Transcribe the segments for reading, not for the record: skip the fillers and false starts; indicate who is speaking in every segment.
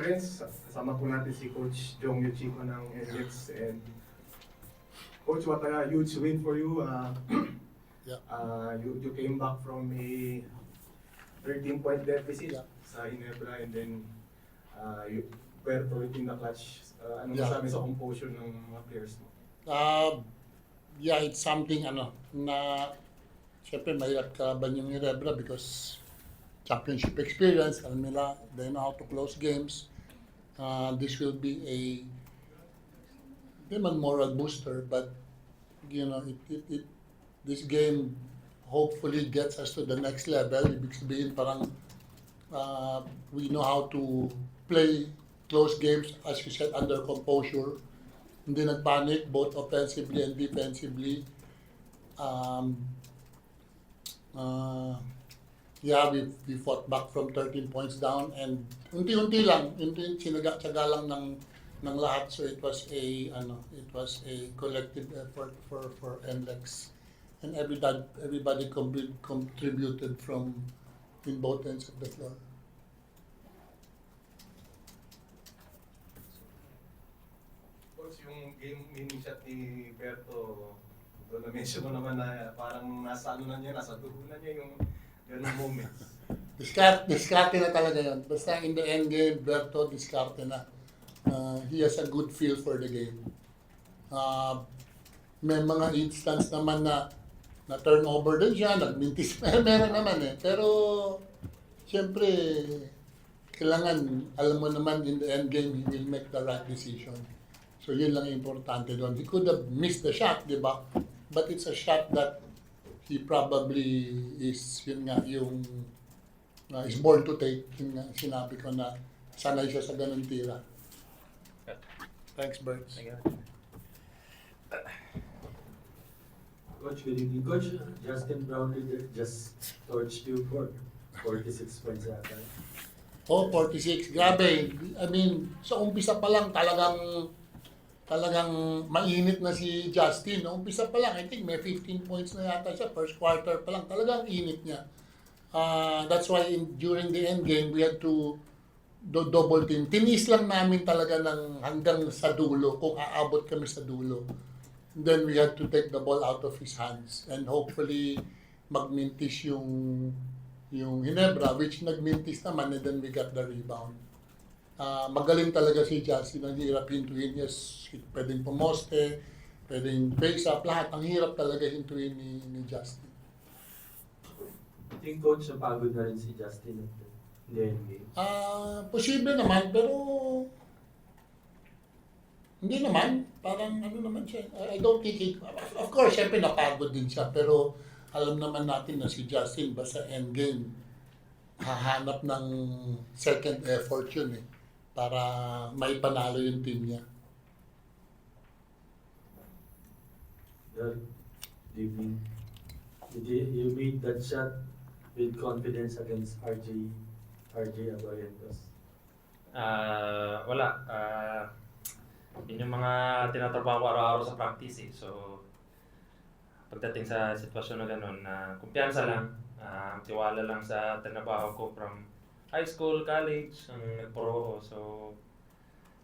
Speaker 1: conference. Kasama po natin si Coach Jong Yuchiko ng NLEX. And Coach, what a huge win for you. You came back from a 13-point deficit sa Ginebra, and then you were in the clutch. Ano masabi sa composure ng mga players mo?
Speaker 2: It's something na syempre mahirap kalaban yung Ginebra because championship experience, alam nila, they know how to close games. This will be a moral booster, but this game hopefully gets us to the next level. Ibig sabihin parang we know how to play close games, as you said, under composure. Hindi nagpanic both offensively and defensively. We fought back from 13 points down, and unti-unti lang, sinaga-tsaga lang ng lahat. So it was a collective effort for NLEX, and everybody contributed from in both ends of the floor.
Speaker 1: Coach, yung game-winning shot ni Berto, doon na-mention mo naman na parang nasa dugo na niya yung ganung moments.
Speaker 2: Diskarte na talaga yun. Basta in the end game, Berto, diskarte na. He has a good feel for the game. May mga instance naman na turnover din siya, nagmintis, meron naman eh. Pero, siyempre, kailangan, alam mo naman, in the end game, he will make the right decision. So, yun lang importante doon. He could have missed the shot, di ba? But it's a shot that he probably is, is born to take. Yun nga, sinabi ko na sanay siya sa ganun tira. Thanks, Berts.
Speaker 3: Coach, good evening. Coach, Justin Brownlee just torched you for 46 points yata.
Speaker 2: 46. Grabe. I mean, sa umpisa pa lang talagang mainit na si Justin. No? Umpisa pa lang, I think may 15 points na yata siya. First quarter pa lang, talagang init niya. That's why during the end game, we had to double team. Tinis lang namin talaga ng hanggang sa dulo, kung aabot kami sa dulo. And then we had to take the ball out of his hands. And hopefully, magmintis yung Ginebra, which nagmintis naman, and then we got the rebound. Magaling talaga si Justin, ang hirap hintuin niya, pwedeng pumoste, pwedeng face up, lahat, ang hirap talaga hintuin ni Justin.
Speaker 3: I think coach, napagod na rin si Justin in the end game.
Speaker 2: Posible naman, pero hindi naman, parang naman siya, I don't think of course, syempre napagod din siya, pero alam naman natin na si Justin, basta end game, hahanap ng second effort yun para may panalo yung team niya.
Speaker 3: Good evening. You made that shot with confidence against RJ Abarrientos?
Speaker 4: Wala. Yun yung mga tinatrabaho ko araw-araw sa practice eh. So, pagdating sa sitwasyon na gano'n, kumpiyansa lang, tiwala lang sa tinabaho ko from high school, college, ang nagpuro ko. So,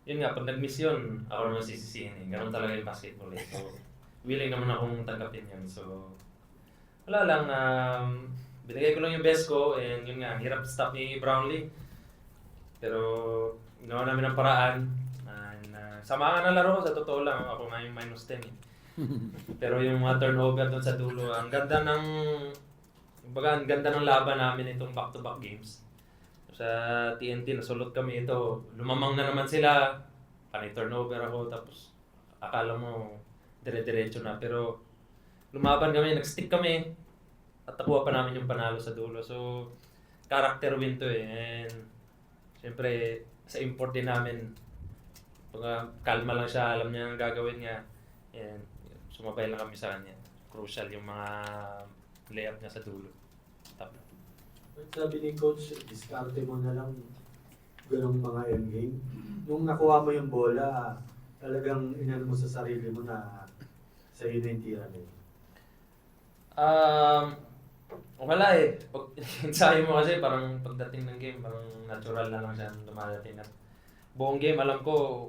Speaker 4: yun nga, pag nag-miss yun, ako naman sisisihin eh. Ganun talaga yung basketball eh. So, willing naman akong tanggapin yun. So, wala lang, binigay ko lang yung best ko, and yun nga, hirap stop ni Brownlee. Pero, ginawa namin ang paraan. Samahan na laro ko, sa totoo lang, ako nga yung -10 eh. Pero yung mga turnover doon sa dulo, ang ganda ng laban namin itong back-to-back games. Sa TNT, nasulot kami ito. Lumamang na naman sila. Panay turnover ako, tapos akala mo dire-diretso na. Pero lumaban kami, nag-stick kami. At nakuha pa namin yung panalo sa dulo. So, character win to eh. And siyempre, sa import din namin, kalma lang siya, alam niya ang gagawin niya. And sumabay lang kami sa kanya. Crucial yung mga layup niya sa dulo. Tapos.
Speaker 3: Sabi ni Coach, diskarte mo na lang ganong mga endgame. Nung nakuha mo yung bola, talagang inano mo sa sarili mo na sa'yo na yung tira na yun.
Speaker 4: Wala eh. Pag ensayo mo kasi parang pagdating ng game, parang natural na lang siya dumadating at buong game alam ko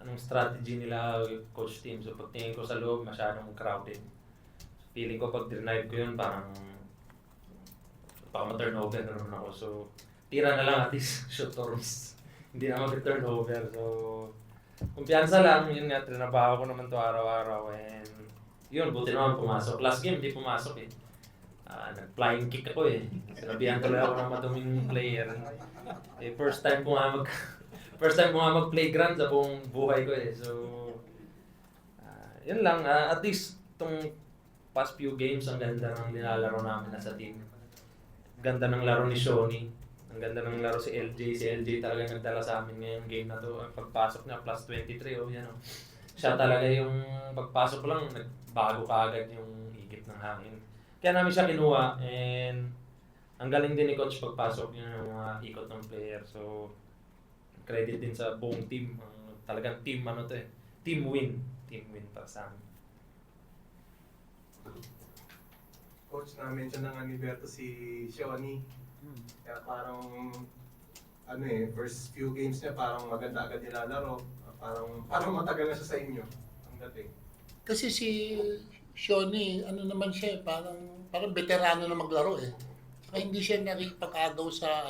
Speaker 4: anong strategy nila coach team. So pagtingin ko sa loob, masyadong crowded. Feeling ko pag denied ko yun, parang baka ma-turnover na naman ako. So tira na lang at least shoot or miss. Hindi na mag-turnover. So kumpiyansa lang, yun nga, trinabaho ko naman to araw-araw. And yun, buti naman pumasok. Last game, hindi pumasok eh. Nag-flying kick ako eh. Sinabihan tuloy ako ng maduming player. Eh, first time ko nga mag-playground sa buong buhay ko eh. So, yun lang. At least, itong past few games, ang ganda ng nilalaro namin na sa team. Ganda ng laro ni Shoni. Ang ganda ng laro si LJ. Si LJ talaga nagdala sa amin ngayong game na to. Ang pagpasok niya, plus 23. Oh, yan, oh. Siya talaga yung pagpasok ko lang, nagbago kaagad yung higit ng hangin. Kaya namin siya kinuha and ang galing din ni coach pagpasok yung mga ikot ng player. So credit din sa buong team. Talagang team ano to eh. Team win para sa amin.
Speaker 1: Coach, na-mention na nga ni Berto si Shoni. Kaya parang first few games niya parang maganda agad nilalaro. Parang matagal na siya sa inyo ang dating.
Speaker 2: Kasi si Shoni, ano naman siya, parang veterano na maglaro eh. Saka hindi siya nakipag-agaw sa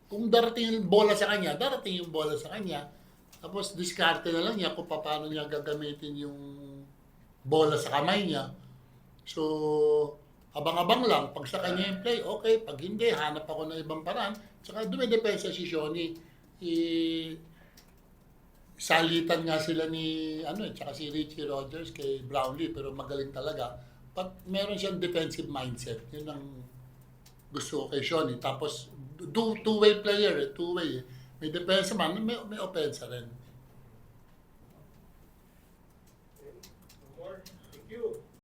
Speaker 2: kung darating yung bola sa kanya, darating yung bola sa kanya. Tapos diskarte na lang niya kung paano niya gagamitin yung bola sa kamay niya. So, abang-abang lang. Pag sa kanya yung play, okay. Pag hindi, hanap ako ng ibang paraan. Saka dumidepensa si Shoni. Salitan nga sila ni tsaka si Richie Rogers kay Brownlee, pero magaling talaga. But meron siyang defensive mindset. Yun ang gusto ko kay Shoni. Tapos two-way player, two-way. May depensa man, may offensa rin.